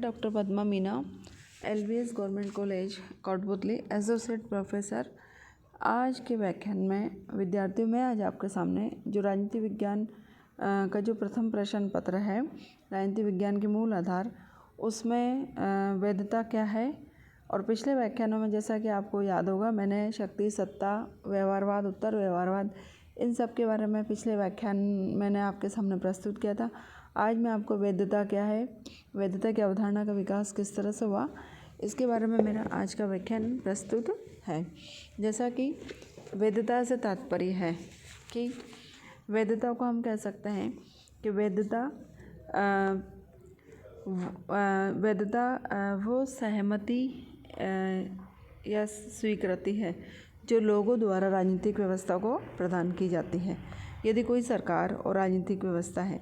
Doctor Padma Meena, LBS government college Kotputli, associate professor. आज के व्याख्यान में विद्यार्थियों में आज आपके सामने जो राजनीति विज्ञान का जो प्रथम प्रश्न पत्र है, राजनीति विज्ञान के मूल आधार, उसमें वैधता क्या है। और पिछले व्याख्यानों में जैसा कि आपको याद होगा, मैंने शक्ति, सत्ता, व्यवहारवाद, उत्तर व्यवहारवाद, इन सब के बारे में पिछले व्याख्यान मैंने आपके सामने प्रस्तुत किया था। आज मैं आपको वैधता क्या है, वैधता की अवधारणा का विकास किस तरह से हुआ, इसके बारे में मेरा आज का व्याख्यान प्रस्तुत है। जैसा कि वैधता से तात्पर्य है कि वैधता को हम कह सकते हैं कि वैधता वो सहमति या स्वीकृति है जो लोगों द्वारा राजनीतिक व्यवस्था को प्रदान की जाती है। यदि कोई सरकार और राजनीतिक व्यवस्था है,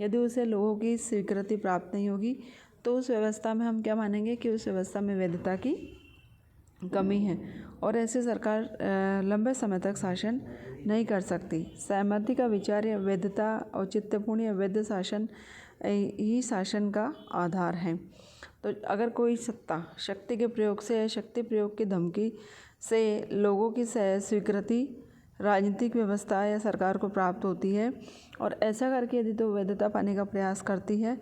यदि उसे लोगों की स्वीकृति प्राप्त नहीं होगी तो उस व्यवस्था में हम क्या मानेंगे कि उस व्यवस्था में वैधता की कमी है और ऐसी सरकार लंबे समय तक शासन नहीं कर सकती। सहमति का विचार या वैधता, औचित्यपूर्ण या वैध शासन ही शासन का आधार है। तो अगर कोई सत्ता शक्ति के प्रयोग से या शक्ति प्रयोग की धमकी से लोगों की स्वीकृति राजनीतिक व्यवस्था या सरकार को प्राप्त होती है और ऐसा करके यदि तो वैधता पाने का प्रयास करती है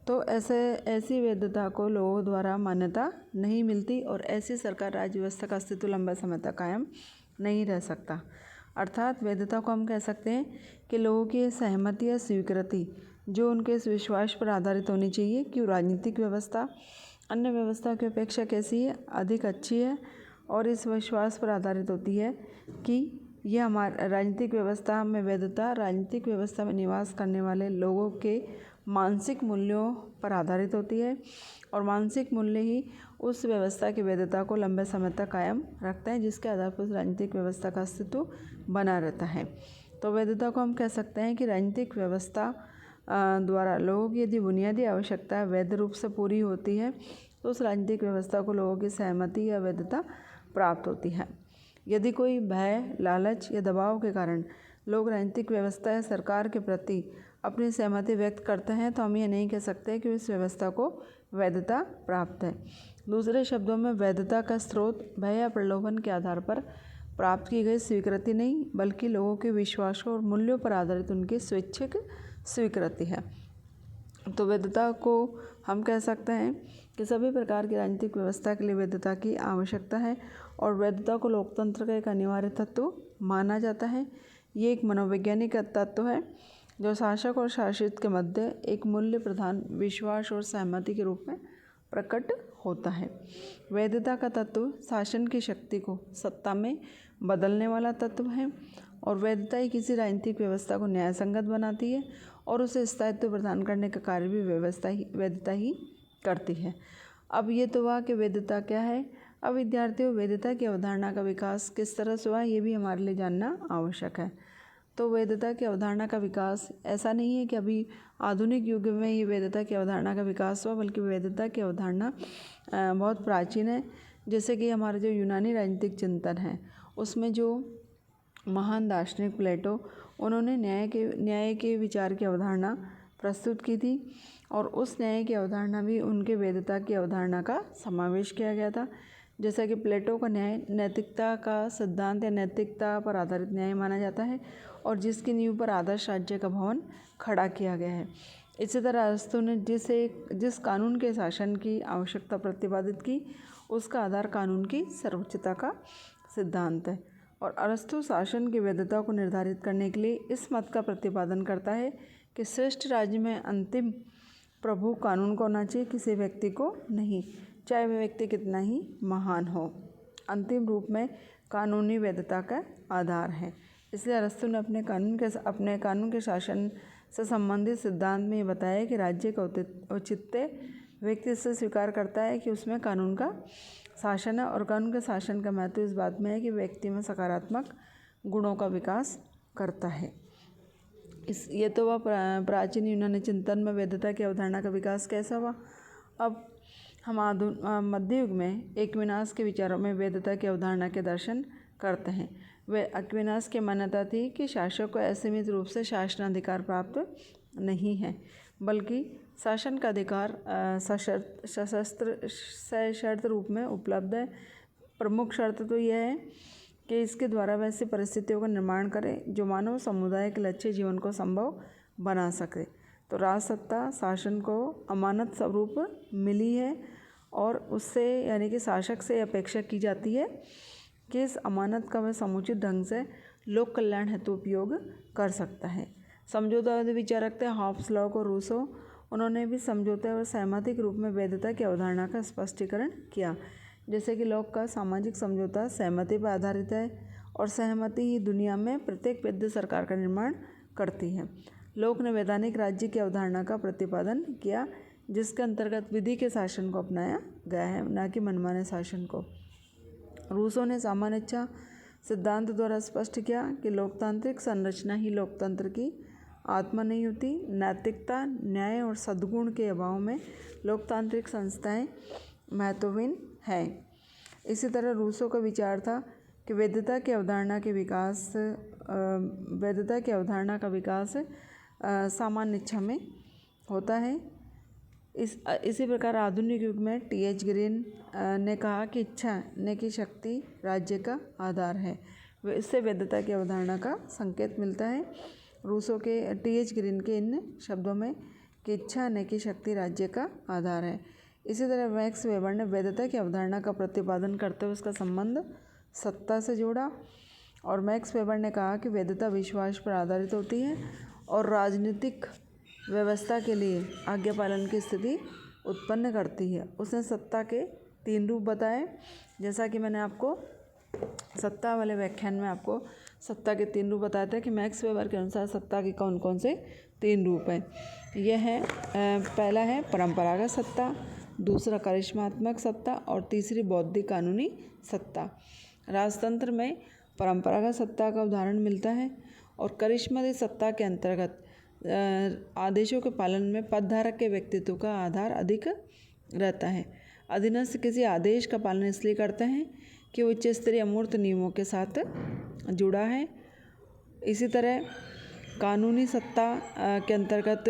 तो ऐसी वैधता को लोगों द्वारा मान्यता नहीं मिलती और ऐसी सरकार राज्य व्यवस्था का अस्तित्व लंबा समय तक कायम नहीं रह सकता। अर्थात वैधता को हम कह सकते हैं कि लोगों की सहमति या स्वीकृति जो उनके इस विश्वास पर आधारित होनी चाहिए कि राजनीतिक व्यवस्था अन्य व्यवस्था की अपेक्षा कैसी है, अधिक अच्छी है, और इस विश्वास पर आधारित होती है कि यह हमारे राजनीतिक व्यवस्था में वैधता राजनीतिक व्यवस्था में निवास करने वाले लोगों के मानसिक मूल्यों पर आधारित होती है और मानसिक मूल्य ही उस व्यवस्था की वैधता को लंबे समय तक कायम रखते हैं, जिसके आधार पर उस राजनीतिक व्यवस्था का अस्तित्व बना रहता है। तो वैधता को हम कह सकते हैं कि राजनीतिक व्यवस्था द्वारा लोगों की यदि बुनियादी आवश्यकता वैध रूप से पूरी होती है तो उस राजनीतिक व्यवस्था को लोगों की सहमति या वैधता प्राप्त होती है। यदि कोई भय, लालच या दबाव के कारण लोग राजनीतिक व्यवस्था या सरकार के प्रति अपनी सहमति व्यक्त करते हैं तो हम ये नहीं कह सकते कि इस व्यवस्था को वैधता प्राप्त है। दूसरे शब्दों में वैधता का स्रोत भय या प्रलोभन के आधार पर प्राप्त की गई स्वीकृति नहीं बल्कि लोगों के विश्वासों और मूल्यों पर आधारित उनकी स्वैच्छिक स्वीकृति है। तो वैधता को हम कह सकते हैं कि सभी प्रकार की राजनीतिक व्यवस्था के लिए वैधता की आवश्यकता है और वैधता को लोकतंत्र का एक अनिवार्य तत्व माना जाता है। ये एक मनोवैज्ञानिक तत्व है जो शासक और शासित के मध्य एक मूल्य प्रधान विश्वास और सहमति के रूप में प्रकट होता है। वैधता का तत्व शासन की शक्ति को सत्ता में बदलने वाला तत्व है और वैधता ही किसी राजनीतिक व्यवस्था को न्यायसंगत बनाती है और उसे स्थायित्व प्रदान करने का कार्य भी वैधता ही करती है। अब ये तो हुआ कि वैधता क्या है। अब विद्यार्थियों, वैधता की अवधारणा का विकास किस तरह से हुआ ये भी हमारे लिए जानना आवश्यक है। तो वैधता की अवधारणा का विकास ऐसा नहीं है कि अभी आधुनिक युग में ही वैधता की अवधारणा का विकास हुआ, बल्कि वैधता की अवधारणा बहुत प्राचीन है। जैसे कि हमारे जो यूनानी राजनीतिक चिंतन है उसमें जो महान दार्शनिक प्लेटो, उन्होंने न्याय के विचार की अवधारणा प्रस्तुत की थी और उस न्याय की अवधारणा भी उनके वैधता की अवधारणा का समावेश किया गया था। जैसा कि प्लेटो का न्याय नैतिकता का सिद्धांत या नैतिकता पर आधारित न्याय माना जाता है और जिसकी नींव पर आदर्श राज्य का भवन खड़ा किया गया है। इसी तरह अरस्तु ने जिस कानून के शासन की आवश्यकता प्रतिपादित की उसका आधार कानून की सर्वोच्चता का सिद्धांत है और अरस्तु शासन की वैधता को निर्धारित करने के लिए इस मत का प्रतिपादन करता है कि श्रेष्ठ राज्य में अंतिम प्रभु कानून को होना चाहिए, किसी व्यक्ति को नहीं, चाहे वह व्यक्ति कितना ही महान हो। अंतिम रूप में कानूनी वैधता का आधार है। इसलिए अरस्तु ने अपने कानून के शासन से संबंधित सिद्धांत में ये बताया कि राज्य का औचित्य व्यक्ति इससे स्वीकार करता है कि उसमें कानून का शासन है और कानून के शासन का महत्व इस बात में है कि व्यक्ति में सकारात्मक गुणों का विकास करता है। ये तो वह प्राचीन यूनानी चिंतन में वैधता की अवधारणा का विकास कैसा हुआ। अब हम मध्य युग में एक्विनास के विचारों में वैधता की अवधारणा के दर्शन करते हैं। वे एक्विनास की मान्यता थी कि शासक को असीमित रूप से शासनाधिकार प्राप्त नहीं है, बल्कि शासन का अधिकार सशर्त रूप में उपलब्ध है। प्रमुख शर्त तो यह है कि इसके द्वारा वैसी परिस्थितियों का निर्माण करें जो मानव समुदाय के लक्ष्य जीवन को संभव बना सके। तो राजसत्ता शासन को अमानत स्वरूप मिली है और उससे यानी कि शासक से अपेक्षा की जाती है कि इस अमानत का वह समुचित ढंग से लोक कल्याण हेतु उपयोग कर सकता है। समझौतावादी विचारक थे हॉब्स, लॉक और रूसो। उन्होंने भी समझौते और सहमति के रूप में वैधता की अवधारणा का स्पष्टीकरण किया। जैसे कि लॉक का सामाजिक समझौता सहमति पर आधारित है और सहमति ही दुनिया में प्रत्येक वैध सरकार का निर्माण करती है। लॉक ने वैधानिक राज्य की अवधारणा का प्रतिपादन किया जिसके अंतर्गत विधि के शासन को अपनाया गया है, न कि मनमाने शासन को। रूसो ने सामान्य इच्छा सिद्धांत द्वारा स्पष्ट किया कि लोकतांत्रिक संरचना ही लोकतंत्र की आत्मा नहीं होती। नैतिकता, न्याय और सद्गुण के अभाव में लोकतांत्रिक संस्थाएं महत्वहीन हैं। इसी तरह रूसो का विचार था कि वैधता की अवधारणा का विकास सामान्य इच्छा में होता है। इसी प्रकार आधुनिक युग में टी.एच. ग्रीन ने कहा कि इच्छा न कि शक्ति राज्य का आधार है। इससे वैधता की अवधारणा का संकेत मिलता है रूसो के टी.एच. ग्रीन के इन शब्दों में कि इच्छा न कि शक्ति राज्य का आधार है। इसी तरह मैक्स वेबर ने वैधता की अवधारणा का प्रतिपादन करते हुए उसका संबंध सत्ता से जोड़ा और मैक्स वेबर ने कहा कि वैधता विश्वास पर आधारित होती है और राजनीतिक व्यवस्था के लिए आज्ञा पालन की स्थिति उत्पन्न करती है। उसने सत्ता के 3 रूप बताए, जैसा कि मैंने आपको सत्ता वाले व्याख्यान में आपको सत्ता के 3 रूप बताए थे कि मैक्स वेबर के अनुसार सत्ता के कौन कौन से 3 रूप हैं। यह है पहला है परंपरागत सत्ता, दूसरा करिश्मात्मक सत्ता और तीसरी बौद्धिक कानूनी सत्ता। राजतंत्र में परंपरागत सत्ता का उदाहरण मिलता है और करिश्माती सत्ता के अंतर्गत आदेशों के पालन में पदधारक के व्यक्तित्व का आधार अधिक रहता है। अधीनस्थ किसी आदेश का पालन इसलिए करते हैं कि उच्च स्तरीय अमूर्त नियमों के साथ जुड़ा है। इसी तरह कानूनी सत्ता के अंतर्गत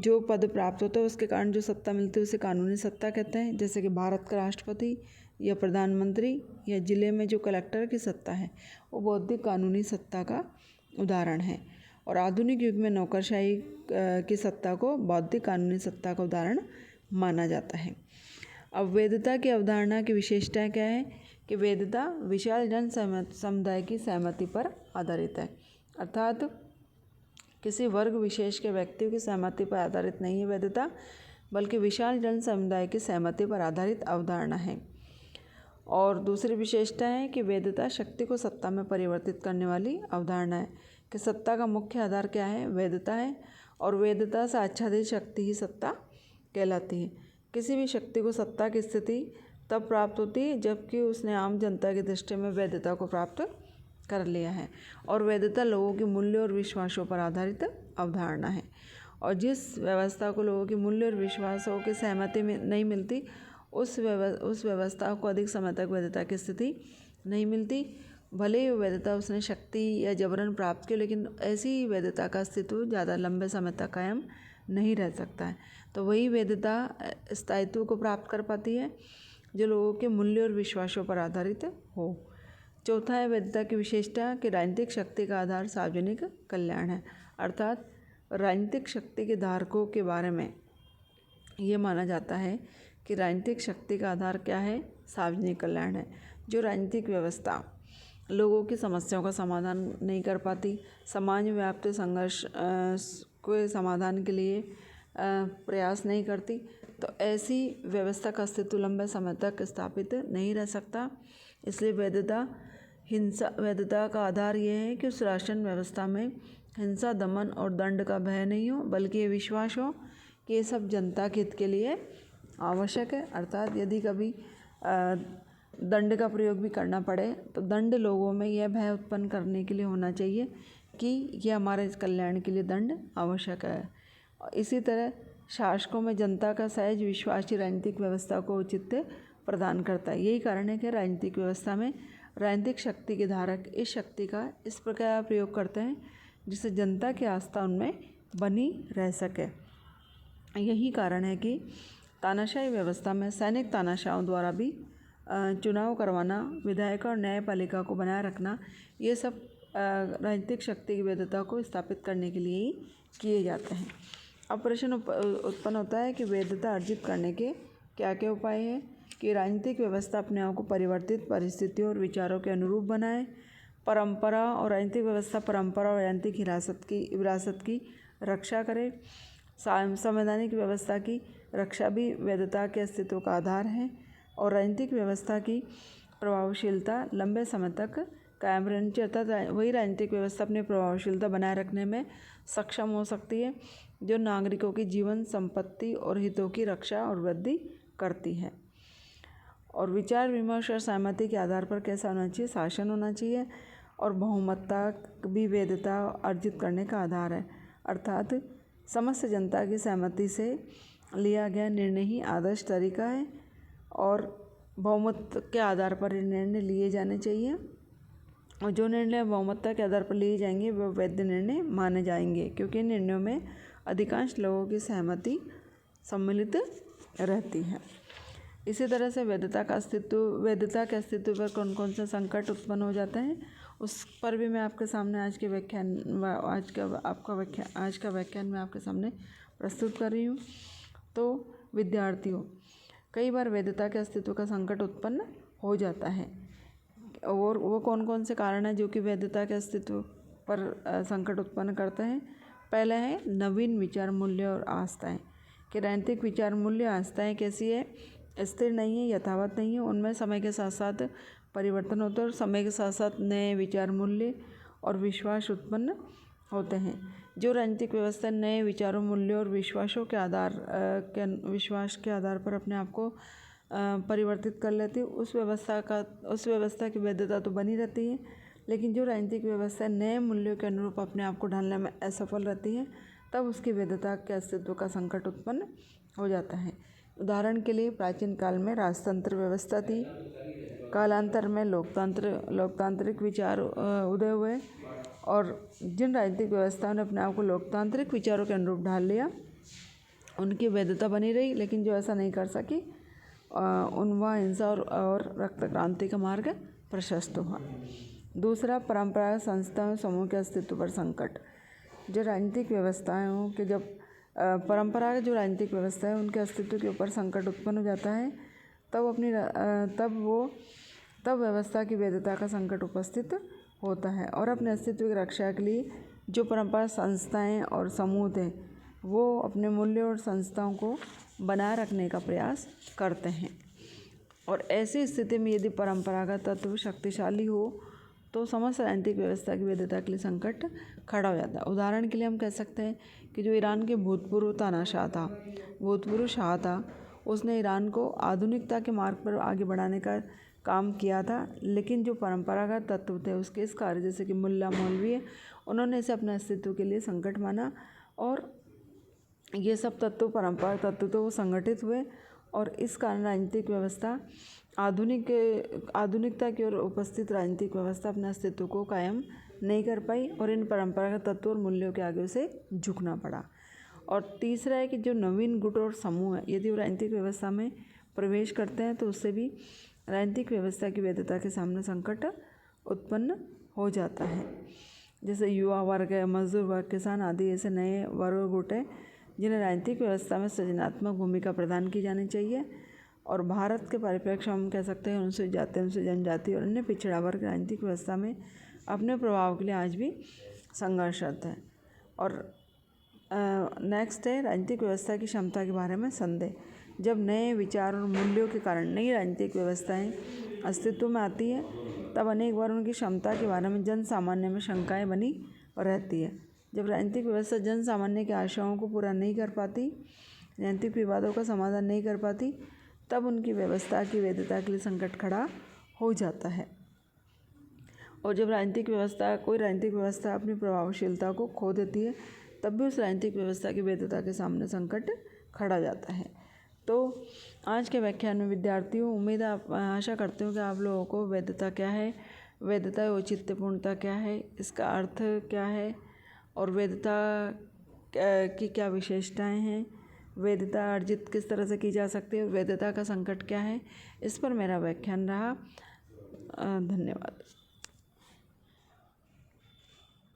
जो पद प्राप्त होता है उसके कारण जो सत्ता मिलती है उसे कानूनी सत्ता कहते हैं। जैसे कि भारत का राष्ट्रपति या प्रधानमंत्री या जिले में जो कलेक्टर की सत्ता है वो बौद्धिक कानूनी सत्ता का उदाहरण है। और आधुनिक युग में नौकरशाही की सत्ता को बौद्धिक कानूनी सत्ता का उदाहरण माना जाता है। अब वैधता की अवधारणा की विशेषताएं क्या है कि वैधता विशाल जन समुदाय की सहमति पर आधारित है, अर्थात किसी वर्ग विशेष के व्यक्तियों की सहमति पर आधारित नहीं है वैधता, बल्कि विशाल जन समुदाय की सहमति पर आधारित अवधारणा है। और दूसरी विशेषता है कि वैधता शक्ति को सत्ता में परिवर्तित करने वाली अवधारणा है कि सत्ता का मुख्य आधार क्या है, वैधता है और वैधता से आच्छादित शक्ति ही सत्ता कहलाती है। किसी भी शक्ति को सत्ता की स्थिति तब प्राप्त होती है जबकि उसने आम जनता की दृष्टि में वैधता को प्राप्त कर लिया है और वैधता लोगों के मूल्यों और विश्वासों पर आधारित अवधारणा है। और जिस व्यवस्था को लोगों के मूल्य और विश्वासों की सहमति में नहीं मिलती उस व्यवस्था को अधिक समय तक वैधता की स्थिति नहीं मिलती। भले ही वैधता उसने शक्ति या जबरन प्राप्त की, लेकिन ऐसी वैधता का अस्तित्व ज़्यादा लंबे समय तक कायम नहीं रह सकता है। तो वही वैधता स्थायित्व को प्राप्त कर पाती है जो लोगों के मूल्य और विश्वासों पर आधारित हो। चौथा है वैधता की विशेषता कि राजनीतिक शक्ति का आधार सार्वजनिक कल्याण है, अर्थात राजनीतिक शक्ति के धारकों के बारे में ये माना जाता है कि राजनीतिक शक्ति का आधार क्या है, सार्वजनिक कल्याण है। जो राजनीतिक व्यवस्था लोगों की समस्याओं का समाधान नहीं कर पाती, समाज में व्याप्त संघर्ष के समाधान के लिए प्रयास नहीं करती, तो ऐसी व्यवस्था का अस्तित्व लंबे समय तक स्थापित नहीं रह सकता। इसलिए वैधता का आधार यह है कि उस शासन व्यवस्था में हिंसा, दमन और दंड का भय नहीं हो, बल्कि ये विश्वास हो कि ये सब जनता के हित के लिए आवश्यक है। अर्थात यदि कभी दंड का प्रयोग भी करना पड़े तो दंड लोगों में यह भय उत्पन्न करने के लिए होना चाहिए कि यह हमारे कल्याण के लिए दंड आवश्यक है। इसी तरह शासकों में जनता का सहज विश्वास ही राजनीतिक व्यवस्था को औचित्य प्रदान करता है। यही कारण है कि राजनीतिक व्यवस्था में राजनीतिक शक्ति के धारक इस शक्ति का इस प्रकार प्रयोग करते हैं जिससे जनता की आस्था उनमें बनी रह सके। यही कारण है कि तानाशाही व्यवस्था में सैनिक तानाशाहों द्वारा भी चुनाव करवाना, विधायक और न्यायपालिका को बनाए रखना, ये सब राजनीतिक शक्ति की वैधता को स्थापित करने के लिए ही किए जाते हैं। अब प्रश्न उत्पन्न होता है कि वैधता अर्जित करने के क्या क्या उपाय हैं कि राजनीतिक व्यवस्था अपने आप को परिवर्तित परिस्थितियों और विचारों के अनुरूप बनाए। परंपरा और राजनीतिक व्यवस्था परंपरा और राजनीतिक विरासत की रक्षा करे। संवैधानिक व्यवस्था की रक्षा भी वैधता के अस्तित्व का आधार है और राजनीतिक व्यवस्था की प्रभावशीलता लंबे समय तक कायम रहनी चाहिए, अर्थात वही राजनीतिक व्यवस्था अपनी प्रभावशीलता बनाए रखने में सक्षम हो सकती है जो नागरिकों की जीवन, संपत्ति और हितों की रक्षा और वृद्धि करती है। और विचार विमर्श और सहमति के आधार पर कैसा होना चाहिए? शासन होना चाहिए। और बहुमतता भी वैधता अर्जित करने का आधार है, अर्थात समस्त जनता की सहमति से लिया गया निर्णय ही आदर्श तरीका है और बहुमत के आधार पर निर्णय लिए जाने चाहिए और जो निर्णय बहुमतता के आधार पर लिए जाएंगे वह वैध निर्णय माने जाएंगे, क्योंकि निर्णयों में अधिकांश लोगों की सहमति सम्मिलित रहती है। इसी तरह से वैधता के अस्तित्व पर कौन कौन से संकट उत्पन्न हो जाते हैं उस पर भी मैं आपके सामने आज का व्याख्यान मैं आपके सामने प्रस्तुत कर रही हूँ। तो विद्यार्थियों, कई बार वैधता के अस्तित्व का संकट उत्पन्न हो जाता है और वो कौन कौन से कारण हैं जो कि वैधता के अस्तित्व पर संकट उत्पन्न करते हैं। पहला है नवीन विचार, मूल्य और आस्थाएं कि राजनीतिक विचार, मूल्य, आस्थाएं कैसी है? स्थिर नहीं है, यथावत नहीं है, उनमें समय के साथ साथ परिवर्तन होता है और समय के साथ साथ नए विचार, मूल्य और विश्वास उत्पन्न होते हैं। जो राजनीतिक व्यवस्था नए विचारों, मूल्यों और विश्वास के आधार पर अपने आप को परिवर्तित कर लेती है, उस व्यवस्था की वैधता तो बनी रहती है, लेकिन जो राजनीतिक व्यवस्था नए मूल्यों के अनुरूप अपने आप को ढालने में असफल रहती है तब उसकी वैधता के अस्तित्व का संकट उत्पन्न हो जाता है। उदाहरण के लिए प्राचीन काल में राजतंत्र व्यवस्था थी, कालांतर में लोकतांत्रिक विचार उदय हुए और जिन राजनीतिक व्यवस्थाओं ने अपने आप को लोकतांत्रिक विचारों के अनुरूप ढाल लिया उनकी वैधता बनी रही, लेकिन जो ऐसा नहीं कर सकी वह हिंसा और रक्त क्रांति का मार्ग प्रशस्त हुआ। दूसरा, परंपरागत संस्थाओं समूह के अस्तित्व पर संकट। जो राजनीतिक व्यवस्थाओं के परंपरागत जो राजनीतिक व्यवस्था है उनके अस्तित्व के ऊपर संकट उत्पन्न हो जाता है तब व्यवस्था की वैधता का संकट उपस्थित होता है और अपने अस्तित्व की रक्षा के लिए जो परंपरागत संस्थाएं और समूह थे वो अपने मूल्यों और संस्थाओं को बनाए रखने का प्रयास करते हैं। और ऐसी स्थिति में यदि परंपरागत तत्व शक्तिशाली हो तो समस्त राजनीतिक व्यवस्था की वैधता के लिए संकट खड़ा हो जाता है। उदाहरण के लिए हम कह सकते हैं कि जो ईरान के भूतपूर्व शाह था, उसने ईरान को आधुनिकता के मार्ग पर आगे बढ़ाने का काम किया था, लेकिन जो परंपरागत तत्व थे उसके इस कार्य, जैसे कि मुल्ला मौलवी है, उन्होंने इसे अपने अस्तित्व के लिए संकट माना और ये सब परंपरागत तत्व तो वो संगठित हुए और इस कारण राजनीतिक व्यवस्था आधुनिकता की ओर उपस्थित राजनीतिक व्यवस्था अपने अस्तित्व को कायम नहीं कर पाई और इन परंपरागत तत्वों और मूल्यों के आगे उसे झुकना पड़ा। और तीसरा है कि जो नवीन गुट और समूह है यदि वो राजनीतिक व्यवस्था में प्रवेश करते हैं तो उससे भी राजनीतिक व्यवस्था की वैधता के सामने संकट उत्पन्न हो जाता है। जैसे युवा वर्ग है, मजदूर वर्ग, किसान आदि ऐसे नए वर्ग गुट हैं जिन्हें राजनीतिक व्यवस्था में सृजनात्मक भूमिका प्रदान की जानी चाहिए। और भारत के परिप्रेक्ष्य हम कह सकते हैं अनुसूचित जाति, अनुसूचित जनजाति और अन्य पिछड़ा वर्ग राजनीतिक व्यवस्था में अपने प्रभाव के लिए आज भी संघर्षरत है। और नेक्स्ट है राजनीतिक व्यवस्था की क्षमता के बारे में संदेह। जब नए विचार और मूल्यों के कारण नई राजनीतिक व्यवस्थाएं अस्तित्व में आती है तब अनेक बार उनकी क्षमता के बारे में जन सामान्य में शंकाएं बनी रहती है। जब राजनीतिक व्यवस्था जन सामान्य के आशाओं को पूरा नहीं कर पाती, राजनीतिक विवादों का समाधान नहीं कर पाती, तब उनकी व्यवस्था की वैधता के लिए संकट खड़ा हो जाता है। और जब कोई राजनीतिक व्यवस्था अपनी प्रभावशीलता को खो देती है तब भी उस राजनीतिक व्यवस्था की वैधता के सामने संकट खड़ा जाता है। तो आज के व्याख्यान में विद्यार्थियों, आशा करती हूँ कि आप लोगों को वैधता क्या है, वैधता औचित्यपूर्णता क्या है, इसका अर्थ क्या है और वैधता की क्या विशेषताएं हैं, वैधता अर्जित किस तरह से की जा सकती है, वैधता का संकट क्या है, इस पर मेरा व्याख्यान रहा। धन्यवाद।